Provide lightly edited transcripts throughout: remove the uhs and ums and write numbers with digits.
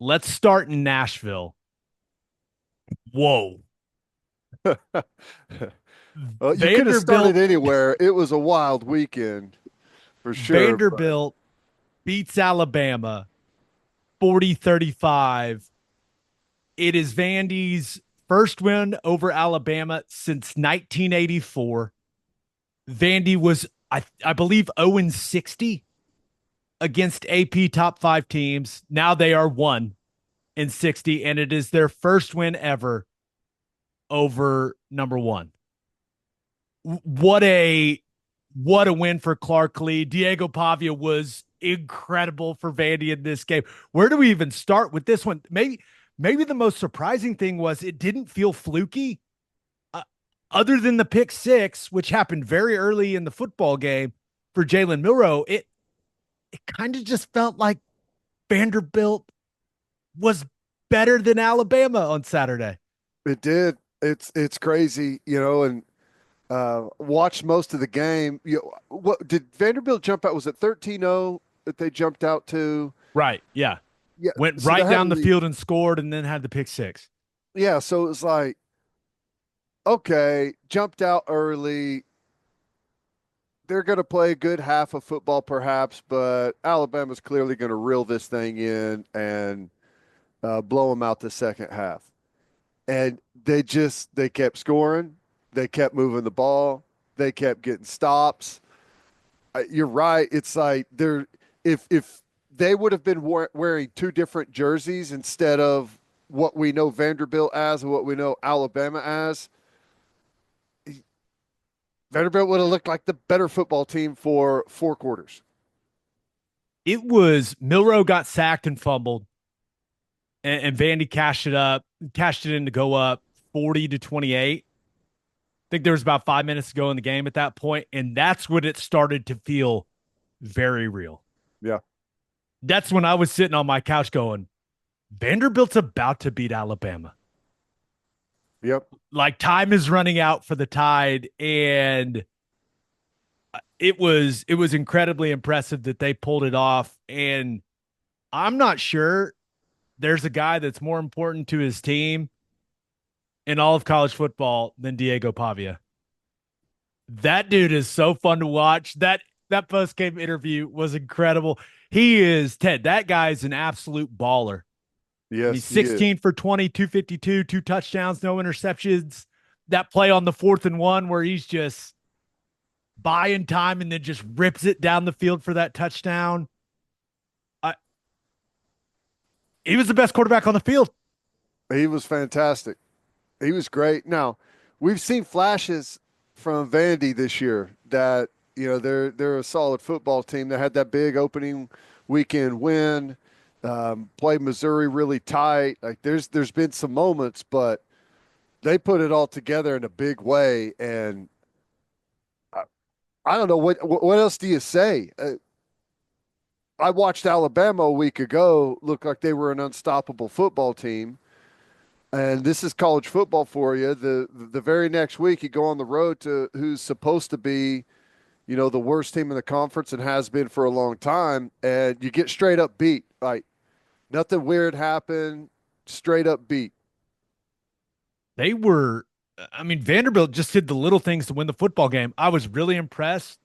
Let's start in Nashville. Whoa. Well, you could have Vanderbilt started anywhere. It was a wild weekend for sure. But Vanderbilt beats Alabama 40-35. It is Vandy's first win over Alabama since 1984. Vandy was I believe 0-60 against AP top 5 teams. Now they are 1-60 and it is their first win ever over number 1. what a what a win for Clark Lee. Diego Pavia was incredible for Vandy in this game. Where do we even start with this one? Maybe the most surprising thing was it didn't feel fluky. Uh, Other than the pick six, which happened very early in the football game for Jalen Milroe, it kind of just felt like Vanderbilt was better than Alabama on Saturday. it did. It's crazy, and watched most of the game. What did Vanderbilt jump out? Was it 13-0 that they jumped out to? Right. Yeah. Yeah. Went So they right had down to the leave. field and scored and then had the pick six. Yeah. So it was like, okay, jumped out early. They're going to play a good half of football, perhaps, but Alabama's clearly going to reel this thing in and blow them out the second half. And they kept scoring, they kept moving the ball, they kept getting stops. You're right. It's like they're if they would have been wearing two different jerseys instead of what we know Vanderbilt as and what we know Alabama as, Vanderbilt would have looked like the better football team for 4 quarters. It was Milroe got sacked and fumbled, and Vandy cashed it in to go up 40-28. I think there was about 5 minutes to go in the game at that point, and that's when it started to feel very real. Yeah. That's when I was sitting on my couch going, Vanderbilt's about to beat Alabama. Yep. Like time is running out for the Tide, and it was incredibly impressive that they pulled it off. And I'm not sure there's a guy that's more important to his team in all of college football than Diego Pavia. That dude is so fun to watch. That post game interview was incredible. He is Ted. That guy is an absolute baller. I mean, Yes, he is. 16 for 20, 252, 2 touchdowns, no interceptions. That play on the 4th and 1 where he's just buying time and then just rips it down the field for that touchdown. I, he was the best quarterback on the field. He was fantastic. He was great. Now, we've seen flashes from Vandy this year that they're a solid football team. They had that big opening weekend win. Played Missouri really tight. Like there's been some moments, but they put it all together in a big way. And I, I don't know what else do you say. I watched Alabama a week ago. Look like they were an unstoppable football team. And this is college football for you. The very next week, you go on the road to who's supposed to be, the worst team in the conference and has been for a long time, and you get straight up beat. Like nothing weird happened, straight up beat. They were, I mean, Vanderbilt just did the little things to win the football game. I was really impressed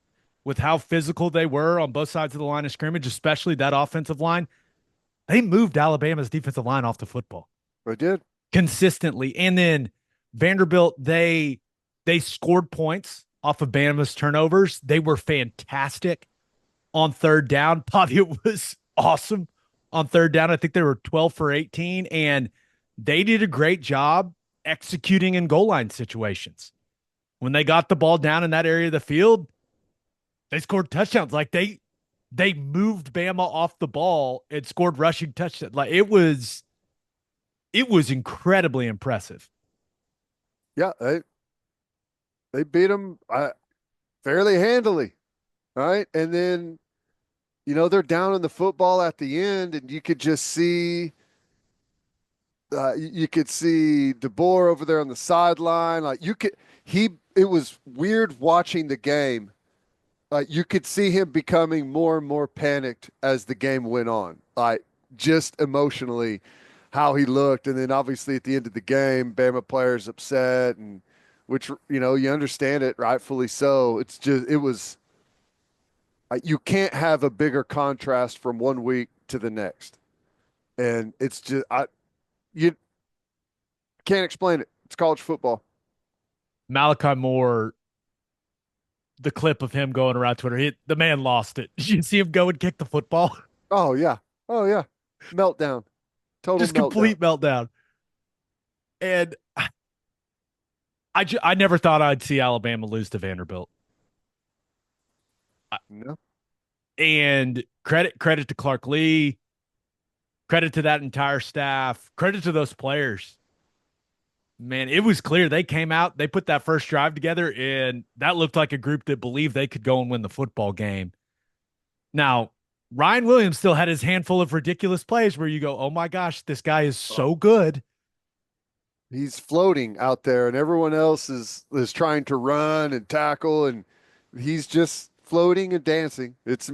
with how physical they were on both sides of the line of scrimmage, especially that offensive line. They moved Alabama's defensive line off the football I did. consistently. And then Vanderbilt, they scored points off of Bama's turnovers. They were fantastic on third down. Pavia was awesome on third down. I think they were 12 for 18, and they did a great job executing in goal line situations. When they got the ball down in that area of the field, they scored touchdowns. Like they moved Bama off the ball and scored rushing touchdowns. Like it was incredibly impressive. Yeah, they beat them fairly handily. All right, and then they're down in the football at the end, and you could just see. You could see DeBoer over there on the sideline. Like it was weird watching the game. You could see him becoming more and more panicked as the game went on. Like just emotionally how he looked. And then obviously at the end of the game, Bama players upset, and which, you understand it, rightfully so. It's just, it was, you can't have a bigger contrast from one week to the next. And it's just, you can't explain it. It's college football. Malachi Moore, the clip of him going around Twitter, the man lost it. Did you see him go and kick the football? Oh, yeah. Oh, yeah. Meltdown. Total Just meltdown. complete meltdown. And I never thought I'd see Alabama lose to Vanderbilt. No. And credit to Clark Lee, credit to that entire staff, credit to those players. Man, it was clear they came out, they put that first drive together, and that looked like a group that believed they could go and win the football game. Now, Ryan Williams still had his handful of ridiculous plays where you go, oh my gosh, this guy is so good. He's floating out there, and everyone else is trying to run and tackle, and he's just floating and dancing. It's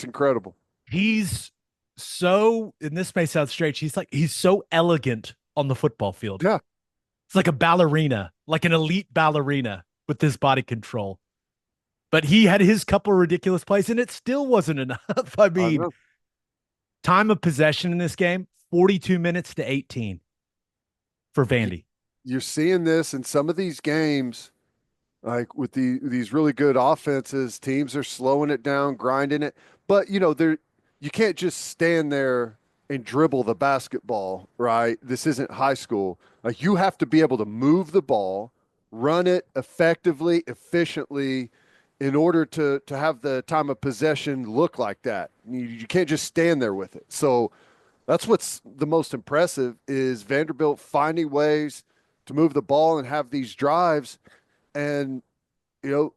incredible. He's so, and this may sound strange, he's so elegant on the football field. Yeah, It's like a ballerina, like an elite ballerina with this body control. But he had his couple of ridiculous plays, and it still wasn't enough. I I mean, know. time of possession in this game, 42 minutes to 18 for You, Vandy. you're seeing this in some of these games, like with these really good offenses. Teams are slowing it down, grinding it, but you can't just stand there and dribble the basketball, right? This isn't high school. Like you have to be able to move the ball, run it effectively, efficiently, in order to have the time of possession look like that. You can't just stand there with it. So that's what's the most impressive is Vanderbilt finding ways to move the ball and have these drives and you know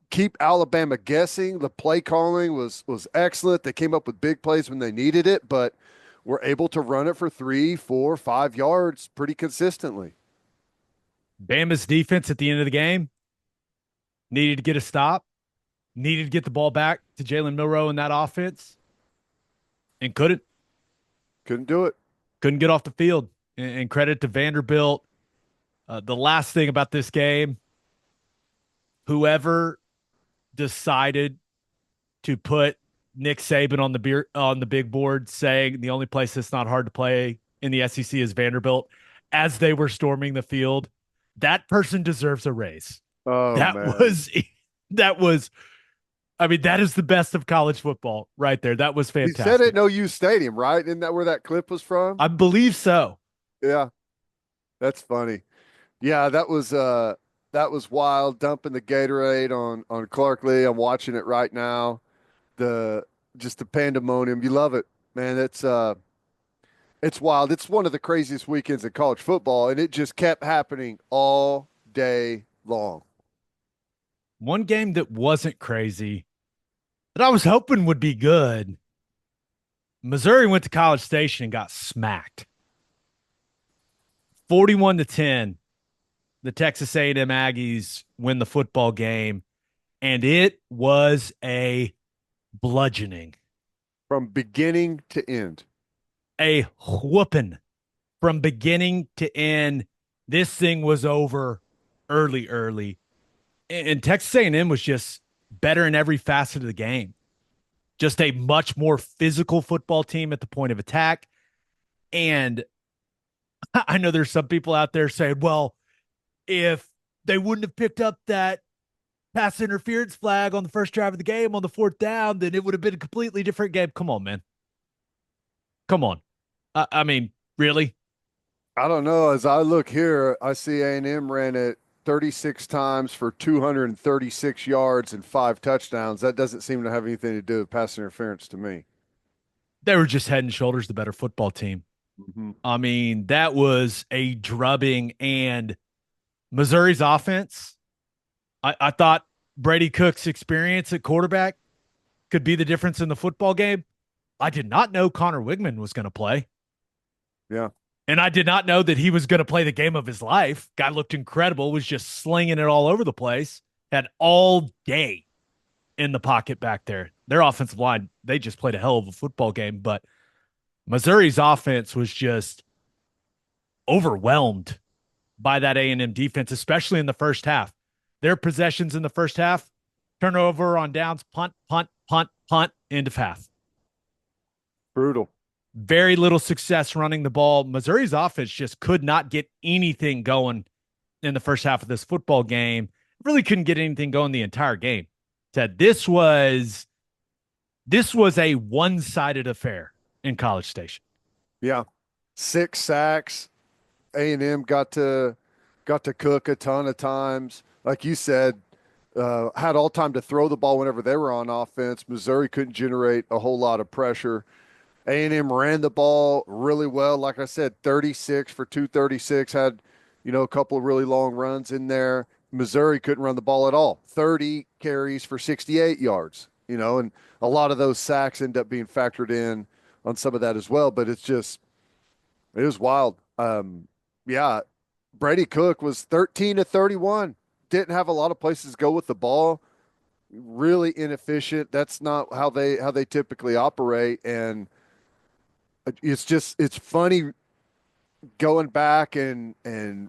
keep Alabama guessing. The play calling was excellent. They came up with big plays when they needed it, but were able to run it for 3, 4, 5 yards pretty consistently. Bama's defense at the end of the game needed to get a stop, needed to get the ball back to Jalen Milroe in that offense, and Couldn't do it. couldn't get off the field. And credit to Vanderbilt. The last thing about this game, whoever decided to put Nick Saban on the big board, saying the only place that's not hard to play in the SEC is Vanderbilt, as they were storming the field, that person deserves a raise. Oh That man. was that was. I mean, that is the best of college football right there. That was He said it fantastic. at OU Stadium, right? Isn't that where that clip was from? I believe so. Yeah, that's funny. Yeah, that was wild. Dumping the Gatorade on Clark Lee. I'm watching it right now. The just the pandemonium. You love it, man. It's wild. It's one of the craziest weekends in college football, and it just kept happening all day long. One game that wasn't crazy that I was hoping would be good. Missouri went to College Station and got smacked. 41-10. The Texas A&M Aggies win the football game, and it was a bludgeoning, From beginning to end. a whooping from beginning to end. This thing was over early. And Texas A&M was just better in every facet of the game. Just a much more physical football team at the point of attack. And I know there's some people out there saying, well, if they wouldn't have picked up that pass interference flag on the first drive of the game on the fourth down, then it would have been a completely different game. Come on, man. Come on. I mean, really? I don't know. As I look here, I see A&M ran it 36 times for 236 yards and 5 touchdowns. That doesn't seem to have anything to do with pass interference to me. They were just head and shoulders the better football team. Mm-hmm. I mean, that was a drubbing. And Missouri's offense, I thought Brady Cook's experience at quarterback could be the difference in the football game. I did not know Connor Wigman was going to play. Yeah. And I did not know that he was going to play the game of his life. Guy looked incredible, was just slinging it all over the place, had all day in the pocket back there. Their offensive line, they just played a hell of a football game. But Missouri's offense was just overwhelmed by that A&M defense, especially in the first half. Their possessions in the first half, turnover on downs, punt, punt, punt, punt, end of half. Brutal. Very little success running the ball. Missouri's offense just could not get anything going in the first half of this football game. Really couldn't get anything going the entire game. Said this was a one-sided affair in College Station. Yeah. 6 sacks. A&M got to cook a ton of times. Like you said, had all time to throw the ball whenever they were on offense. Missouri couldn't generate a whole lot of pressure. A&M ran the ball really well. Like I said, 36 for 236, had, a couple of really long runs in there. Missouri couldn't run the ball at all. 30 carries for 68 yards, and a lot of those sacks end up being factored in on some of that as well. But it was wild. Yeah, Brady Cook was 13 to 31. Didn't have a lot of places to go with the ball. Really inefficient. That's not how they typically operate. And it's funny going back and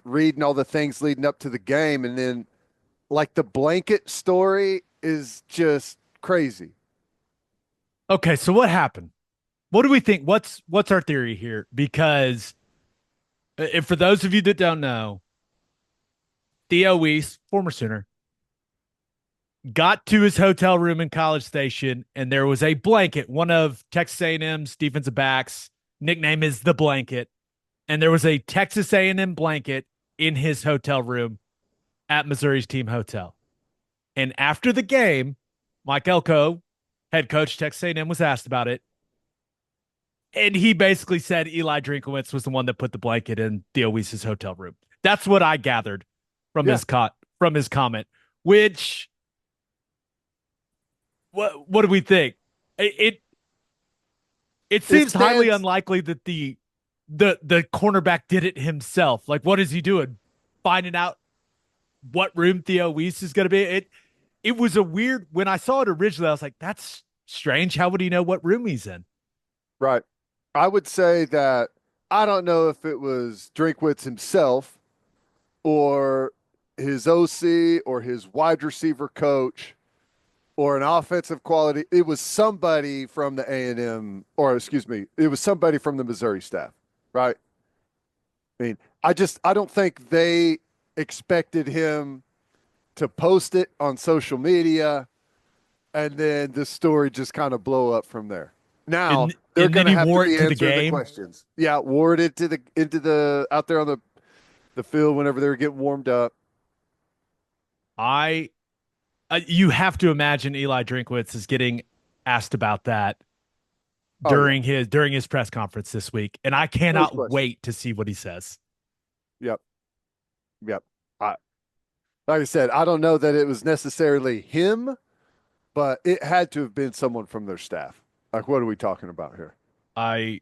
reading all the things leading up to the game, and then like the blanket story is just crazy. Okay, so what happened? What do we think? What's our theory here? Because if for those of you that don't know, Theo Weiss, former Sooner, got to his hotel room in College Station, and there was a blanket. One of Texas A&M's defensive backs' nickname is the blanket, and there was a Texas A&M blanket in his hotel room at Missouri's team hotel. And after the game, Mike Elko, head coach Texas A&M, was asked about it, and he basically said Eli Drinkowitz was the one that put the blanket in Theo Weiss's hotel room. That's what I gathered from Yeah, his comment. Which what do we think? It it seems highly stands. unlikely that the cornerback did it himself. Like, what is he doing? Finding out what room Theo Weiss is going to be. It was a weird. When I saw it originally, I was like, that's strange. How would he know what room he's in? Right. I would say that I don't know if it was Drinkwitz himself or his OC or his wide receiver coach or an offensive quality. It was somebody from the A&M, or excuse me, it was somebody from the Missouri staff, right? I mean, I don't think they expected him to post it on social media and then the story just kind of blow up from there. Now they're And going then to he have to wore it be to the answering the game. questions. Yeah, wore it into the out there on the field whenever they were getting warmed up. I You have to imagine Eli Drinkwitz is getting asked about that Oh yeah, during his press conference this week, and I no cannot question. wait to see what he says. Yep, yep. I, like I said, I don't know that it was necessarily him, but it had to have been someone from their staff. Like, what are we talking about here? I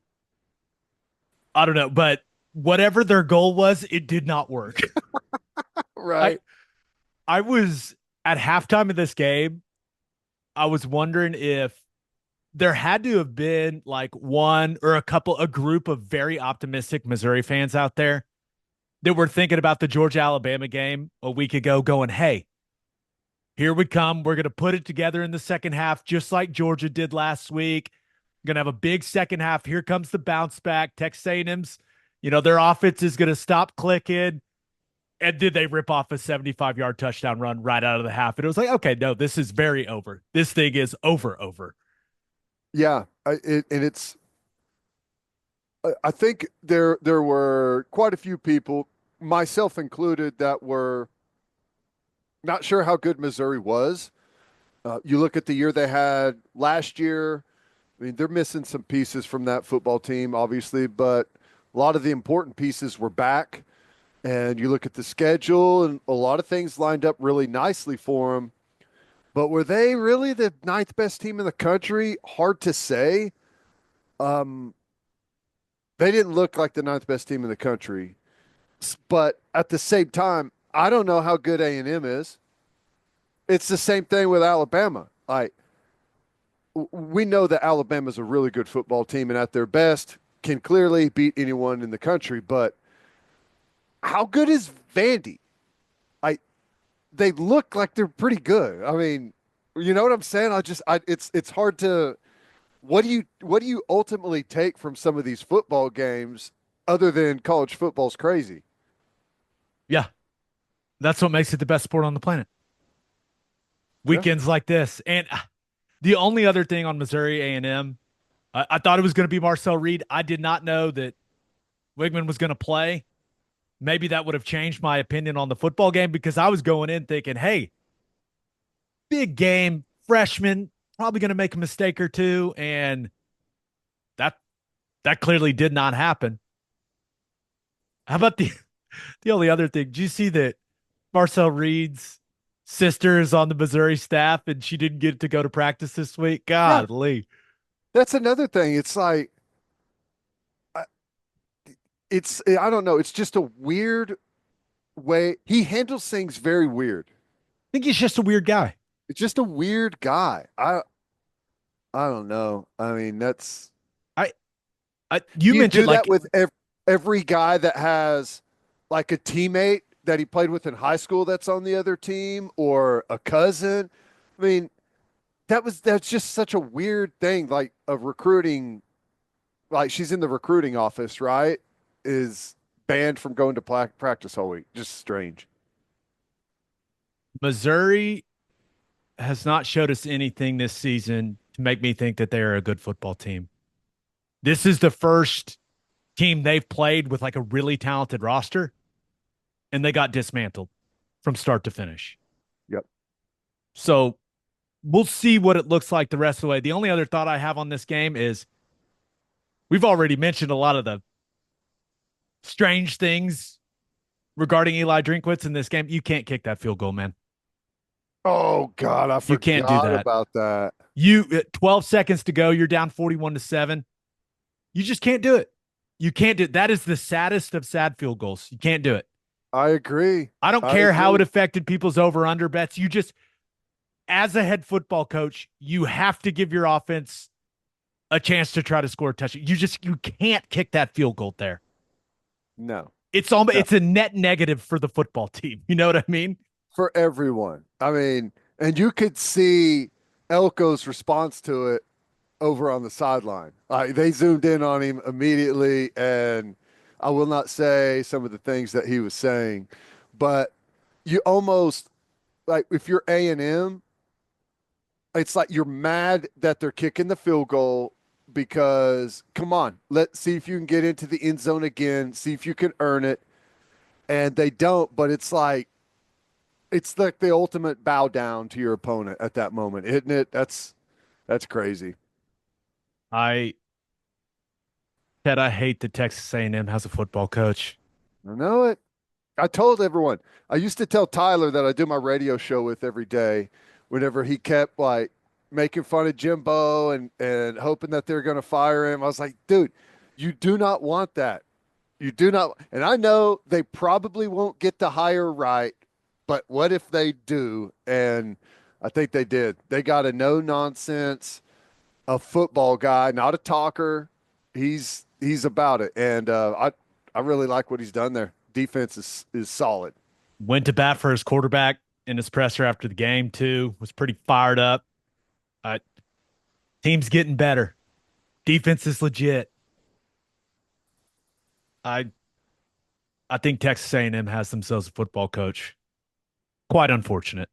I don't know, but whatever their goal was, it did not work. I Right. I was at halftime of this game. I was wondering if there had to have been like one or a group of very optimistic Missouri fans out there that were thinking about the Georgia Alabama game a week ago, going, "Hey, here we come. We're going to put it together in the second half, just like Georgia did last week. Going to have a big second half. Here comes the bounce back. Texas A&M's, their offense is going to stop clicking." And did they rip off a 75-yard touchdown run right out of the half? And it was like, okay, no, this is very over. This thing is over. Yeah. And it's. I think there were quite a few people, myself included, that were not sure how good Missouri was. You look at the year they had last year. I mean, they're missing some pieces from that football team, obviously, but a lot of the important pieces were back. And you look at the schedule, and a lot of things lined up really nicely for them. But were they really the ninth best team in the country? Hard to say. Um, they didn't look like the ninth best team in the country. But at the same time, I don't know how good A&M is. It's the same thing with Alabama. We know that Alabama's a really good football team, and at their best can clearly beat anyone in the country. But how good is Vandy? I They look like they're pretty good. I mean, you know what I'm saying? It's hard to what do you ultimately take from some of these football games other than college football's crazy? Yeah, that's what makes it the best sport on the planet. Yeah. Weekends like this. And the only other thing on Missouri A&M, I thought it was going to be Marcel Reed. I did not know that Wigman was going to play. Maybe that would have changed my opinion on the football game because I was going in thinking, hey, big game, freshman, probably going to make a mistake or two. And that that clearly did not happen. How about the only other thing? Did you see that Marcel Reed's sister is on the Missouri staff and she didn't get to go to practice this week? Yeah. Godly. That's another thing. It's like I- I don't know. It's just a weird way he handles things very weird. I think he's just a weird guy. It's just a weird guy. I don't know. I mean, that's I, you do you mentioned do that like, with every guy that has like a teammate that he played with in high school that's on the other team or a cousin? I mean, that's just such a weird thing, like of recruiting. Like she's in the recruiting office, right? Is banned from going to practice all week. Just strange. Missouri has not showed us anything this season to make me think that they are a good football team. This is the first team they've played with like a really talented roster, and they got dismantled from start to finish. Yep. So we'll see what it looks like the rest of the way. The only other thought I have on this game is we've already mentioned a lot of the strange things regarding Eli Drinkwitz in this game. You can't kick that field goal, man. Oh God, I You can't do forgot that. about that. 12 seconds to go, you're down 41-7. You just can't do it. You can't do it. That is the saddest of sad field goals. You can't do it. I agree. I don't I care how it agree. affected people's over under bets. You just, as a head football coach, you have to give your offense a chance to try to score a touchdown. You can't kick that field goal there. No, no. It's a net negative for the football team. You know what I mean? For everyone. I mean, and you could see Elko's response to it over on the sideline. They zoomed in on him immediately, and I will not say some of the things that he was saying, but you almost like if you're A&M, it's like you're mad that they're kicking the field goal because come on, let's see if you can get into the end zone again, see if you can earn it, and they don't. But it's like the ultimate bow down to your opponent at that moment, isn't it? That's crazy. I Ted, I hate that Texas A&M has a football coach. I know it. I told everyone. I used to tell Tyler that I do my radio show with every day whenever he kept like making fun of Jimbo and hoping that they're going to fire him. I was like, dude, you do not want that. You do not. And I know they probably won't get the hire right, but what if they do? And I think they did. They got a no nonsense, a football guy, not a talker. He's about it. And I really like what he's done there. Defense is solid. Went to bat for his quarterback in his presser after the game, too. Was pretty fired up. Uh, Team's getting better. Defense is legit. I I think Texas A&M has themselves a football coach. Quite unfortunate.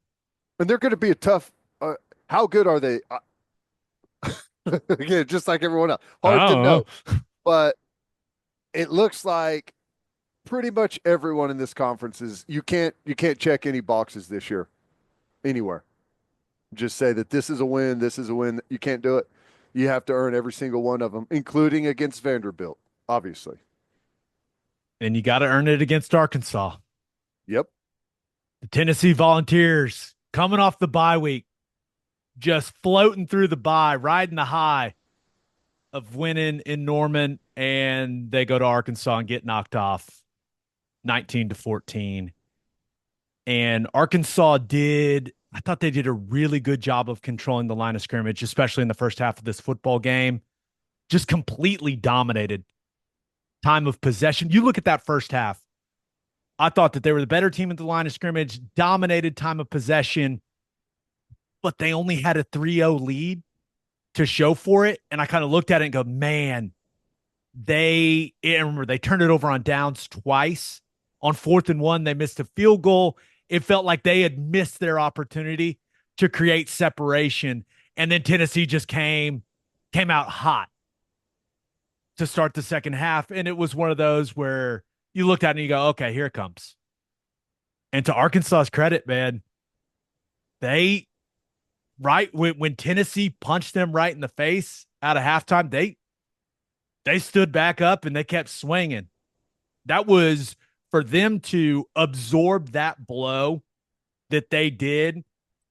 And they're going to be a tough. How good are they? Again, just like everyone else, I hard to don't know. know. But it looks like pretty much everyone in this conference is. You can't check any boxes this year anywhere. Just say that this is a win. This is a win. You can't do it. You have to earn every single one of them, including against Vanderbilt, obviously. And you got to earn it against Arkansas. Yep. The Tennessee Volunteers coming off the bye week, just floating through the bye, riding the high of winning in Norman, and they go to Arkansas and get knocked off 19-14. And Arkansas I thought they did a really good job of controlling the line of scrimmage, especially in the first half of this football game. Just completely dominated time of possession. You look at that first half. I thought that they were the better team at the line of scrimmage, dominated time of possession, but they only had a 3-0 lead to show for it. And I kind of looked at it and go, man, remember they turned it over on downs twice. On 4th and 1, they missed a field goal. It felt like they had missed their opportunity to create separation. And then Tennessee just came out hot to start the second half. And it was one of those where you looked at it and you go, okay, here it comes. And to Arkansas's credit, man, they right when Tennessee punched them right in the face out of halftime, they stood back up and they kept swinging. That was for them to absorb that blow that they did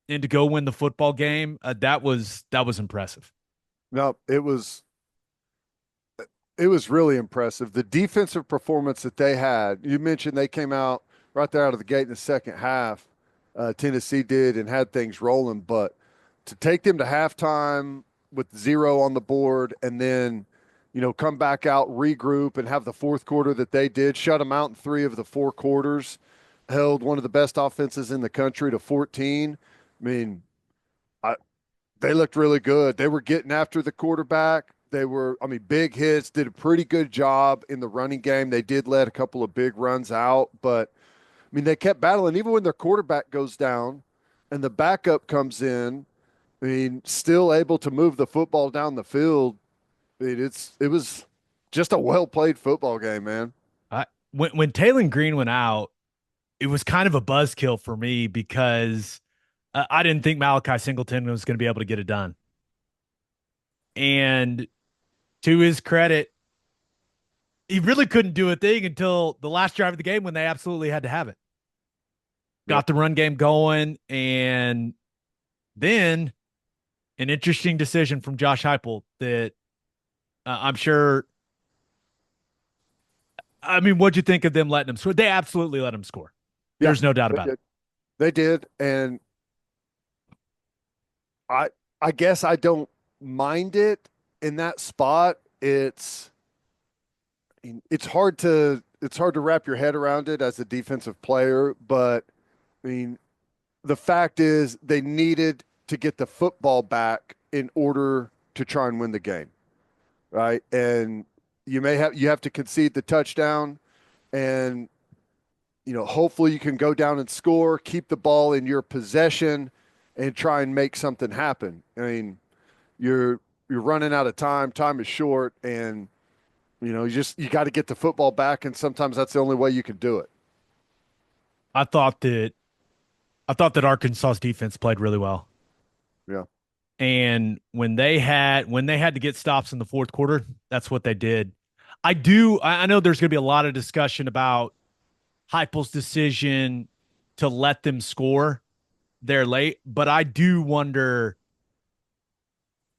and to go win the football game. That was impressive. No, it was really impressive. The defensive performance that they had, you mentioned they came out right there out of the gate in the second half. Tennessee did and had things rolling, but to take them to halftime with 0 on the board and then, come back out, regroup, and have the fourth quarter that they did, shut them out in 3 of the 4 quarters, held one of the best offenses in the country to 14. I mean, I, they looked really good. They were getting after the quarterback. They were, I mean, big hits, did a pretty good job in the running game. They did let a couple of big runs out, but I mean, they kept battling. Even when their quarterback goes down and the backup comes in, I mean, still able to move the football down the field. I mean, it was just a well played football game, man. When Taylor Green went out, it was kind of a buzzkill for me because I didn't think Malachi Singleton was going to be able to get it done. And to his credit, he really couldn't do a thing until the last drive of the game when they absolutely had to have it. Yep. Got the run game going, and then an interesting decision from Josh Heupel that I'm sure. I mean, what'd you think of them letting him score? They absolutely let him score. Yeah, There's no doubt they about it. did. They did, and I I guess I don't mind it in that spot. It's hard to wrap your head around it as a defensive player, but I mean, the fact is they needed to get the football back in order to try and win the game, right? And you have to concede the touchdown and hopefully you can go down and score, keep the ball in your possession and try and make something happen. I mean, you're running out of time, time is short, and you got to get the football back, and sometimes that's the only way you can do it. I thought that I thought that Arkansas's defense played really well. Yeah. And when they had to get stops in the fourth quarter, that's what they did. I know there's going to be a lot of discussion about Heupel's decision to let them score there late, but I do wonder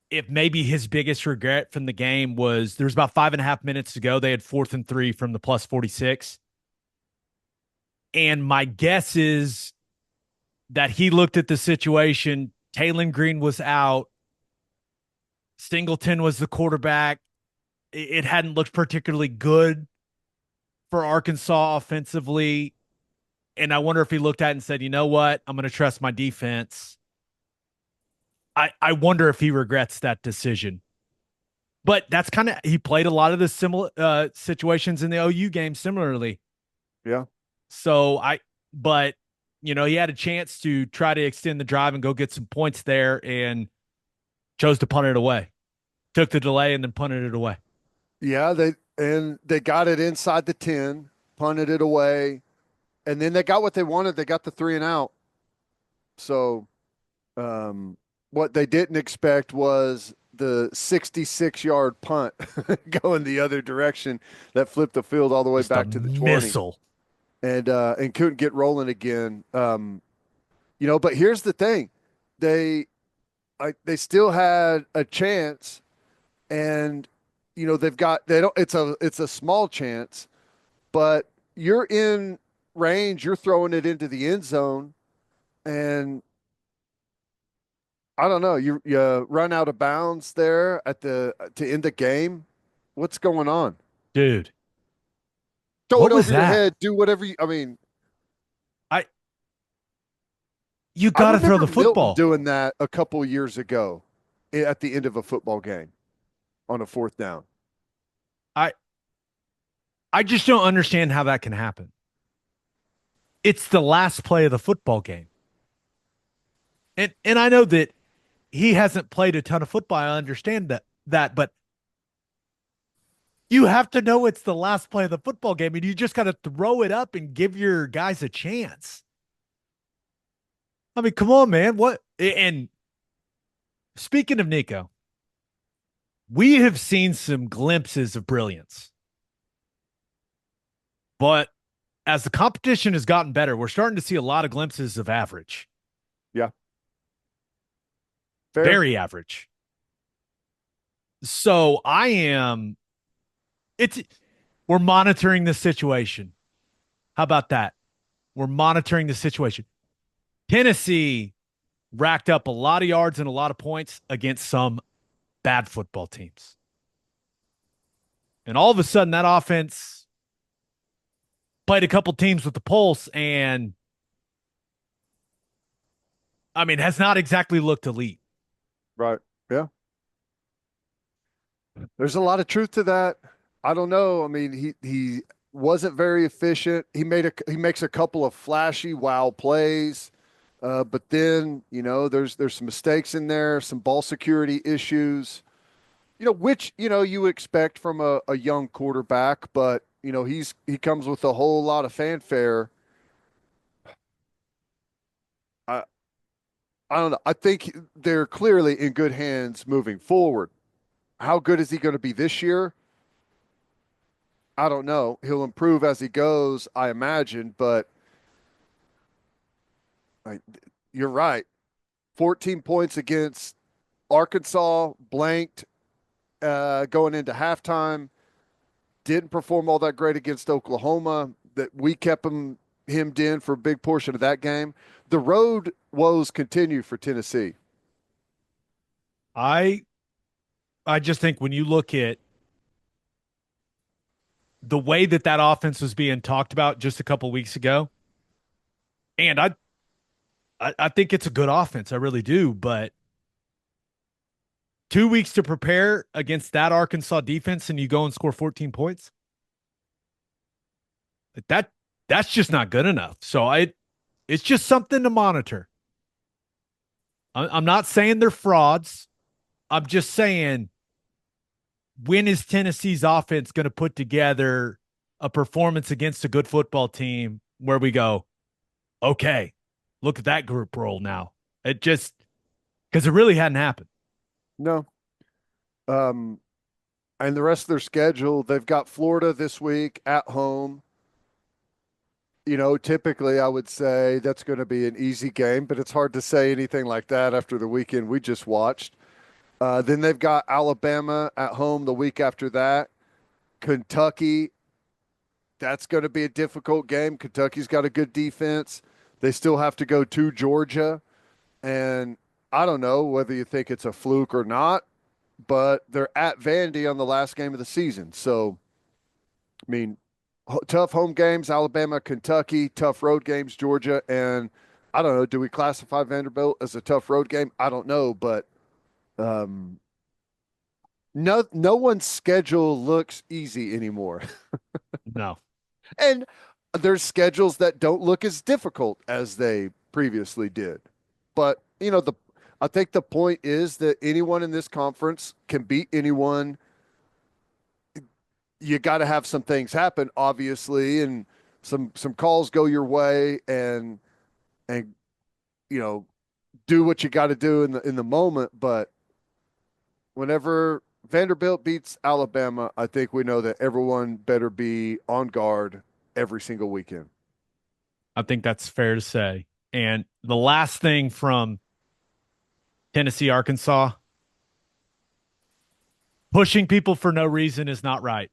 if maybe his biggest regret from the game was there was about 5.5 minutes to go. They had 4th and 3 from the plus 46. And my guess is that he looked at the situation. Taylor Green was out. Singleton was the quarterback. It hadn't looked particularly good for Arkansas offensively. And I wonder if he looked at it and said, you know what? I'm going to trust my defense. I wonder if he regrets that decision. But that's kind of, he played a lot of the similar situations in the OU game similarly. Yeah. So but, he had a chance to try to extend the drive and go get some points there and chose to punt it away. Took the delay and then punted it away. Yeah, they got it inside the 10, punted it away, and then they got what they wanted. They got the 3 and out. So, what they didn't expect was the 66-yard punt going the other direction that flipped the field all the way Just a back to the 20 missile. and couldn't get rolling again. But here's the thing. They they still had a chance, and they don't it's a small chance, but you're in range, you're throwing it into the end zone, and I don't know, you run out of bounds there at the to end the game. What's going on? Dude. throw it What was over your that? head, do whatever you, I mean, I You I got to throw remember the Milton football. doing that a couple years ago at the end of a football game on a fourth down. I I just don't understand how that can happen. It's the last play of the football game. And I know that he hasn't played a ton of football. I understand but you have to know it's the last play of the football game and you just got to throw it up and give your guys a chance. I mean, come on, man. What? And speaking of Nico, we have seen some glimpses of brilliance. But as the competition has gotten better, we're starting to see a lot of glimpses of average. Yeah, fair. Very average. So I am it's we're monitoring the situation. How about that? We're monitoring the situation. Tennessee racked up a lot of yards and a lot of points against some bad football teams. And all of a sudden that offense played a couple teams with the pulse and I mean has not exactly looked elite. Right. Yeah. There's a lot of truth to that. I don't know. I mean, he wasn't very efficient. He makes a couple of flashy wow plays. But then, there's some mistakes in there, some ball security issues, which, you expect from a young quarterback, but he comes with a whole lot of fanfare. I I don't know. I think they're clearly in good hands moving forward. How good is he going to be this year? I don't know. He'll improve as he goes, I imagine, but like, you're right. 14 points against Arkansas, blanked going into halftime. Didn't perform all that great against Oklahoma. That we kept hemmed in for a big portion of that game. The road woes continue for Tennessee. I I just think when you look at the way that offense was being talked about just a couple weeks ago, and I think it's a good offense, I really do. But 2 weeks to prepare against that Arkansas defense, and you go and score 14 points, that that's just not good enough. So it's just something to monitor. I'm not saying they're frauds. I'm just saying when is Tennessee's offense going to put together a performance against a good football team where we go, okay, look at that group roll now. It just because it really hadn't happened. No. Um, and the rest of their schedule, they've got Florida this week at home. Typically I would say that's going to be an easy game, but it's hard to say anything like that after the weekend we just watched. Then they've got Alabama at home the week after that. Kentucky, that's going to be a difficult game. Kentucky's got a good defense. They still have to go to Georgia. And I don't know whether you think it's a fluke or not, but they're at Vandy on the last game of the season. So, I mean, tough home games, Alabama, Kentucky, tough road games, Georgia. And I don't know, do we classify Vanderbilt as a tough road game? I don't know, but um, no one's schedule looks easy anymore. No, And there's schedules that don't look as difficult as they previously did. But, I think the point is that anyone in this conference can beat anyone. You got to have some things happen, obviously, and some calls go your way, and you know do what you got to do in the moment. But whenever Vanderbilt beats Alabama, I think we know that everyone better be on guard every single weekend. I think that's fair to say. And the last thing from Tennessee, Arkansas, pushing people for no reason is not right.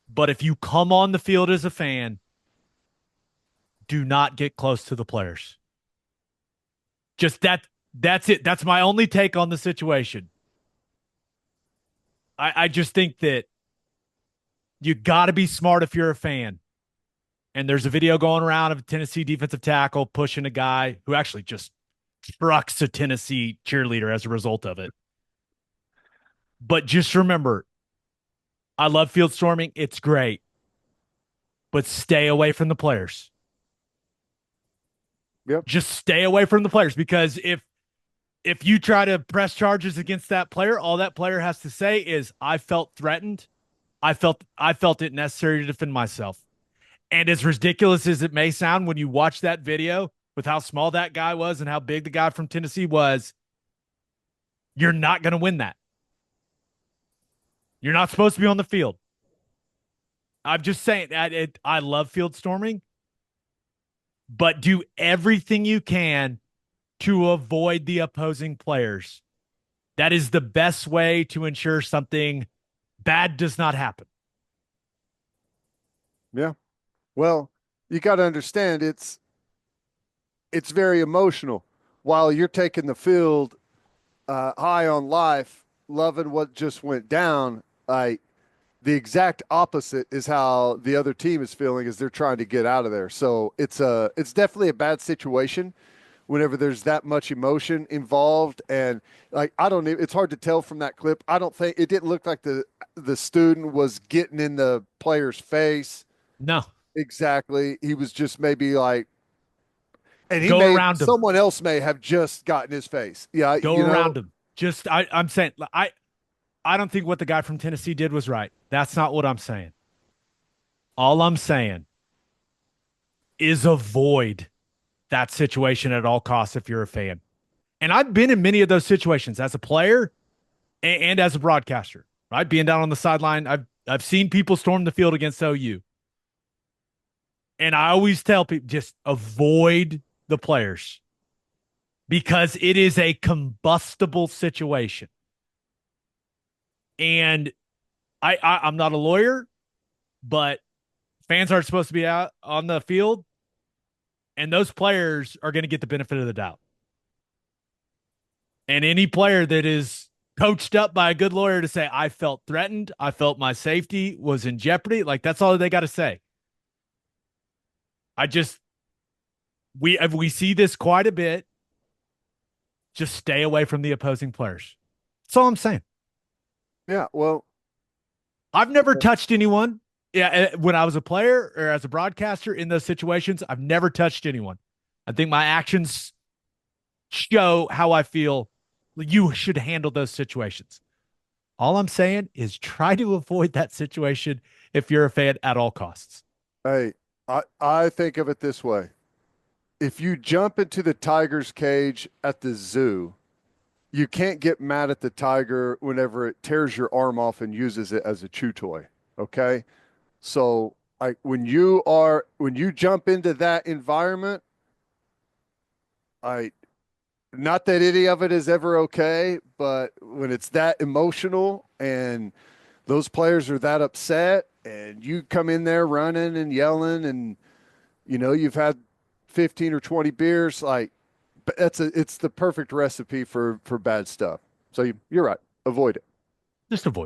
But if you come on the field as a fan, do not get close to the players. Just that's it. That's my only take on the situation. I just think that You got to be smart if you're a fan. And there's a video going around of a Tennessee defensive tackle pushing a guy who actually just trucks a Tennessee cheerleader as a result of it. But just remember, I love field storming. It's great, but stay away from the players. Yep. Just stay away from the players, because if you try to press charges against that player, all that player has to say is, I felt threatened. I felt it necessary to defend myself. And as ridiculous as it may sound when you watch that video with how small that guy was and how big the guy from Tennessee was, you're not going to win that. You're not supposed to be on the field. I'm just saying that I love field storming, but do everything you can to avoid the opposing players. That is the best way to ensure something bad does not happen. Yeah. Well, you got to understand it's very emotional. While you're taking the field high on life, loving what just went down, the exact opposite is how the other team is feeling as they're trying to get out of there. So it's definitely a bad situation whenever there's that much emotion involved. And like, I don't even, it's hard to tell from that clip. I don't think it didn't look like the student was getting in the player's face. No, Exactly. He was just maybe like, and go around him. someone else may have just gotten his face. Yeah. Go around him. Just I'm saying I don't think what the guy from Tennessee did was right. That's not what I'm saying. All I'm saying is avoid that situation at all costs if you're a fan. And I've been in many of those situations as a player and as a broadcaster, right? Being down on the sideline, I've seen people storm the field against OU. And I always tell people, just avoid the players, because it is a combustible situation. And I'm not a lawyer, but fans aren't supposed to be out on the field, and those players are going to get the benefit of the doubt. And any player that is coached up by a good lawyer to say, I felt threatened, I felt my safety was in jeopardy, like, that's all they got to say. I just we see this quite a bit. Just stay away from the opposing players. That's all I'm saying. Yeah. Well, I've never touched anyone. Yeah, when I was a player or as a broadcaster in those situations, I've never touched anyone. I think my actions show how I feel you should handle those situations. All I'm saying is try to avoid that situation if you're a fan at all costs. hey, I think of it this way. If you jump into the tiger's cage at the zoo, you can't get mad at the tiger whenever it tears your arm off and uses it as a chew toy. Okay. So like when you jump into that environment, I not that any of it is ever okay, but when it's that emotional and those players are that upset and you come in there running and yelling and you've had 15 or 20 beers, like it's the perfect recipe for bad stuff. So you're right. Avoid it. Just avoid.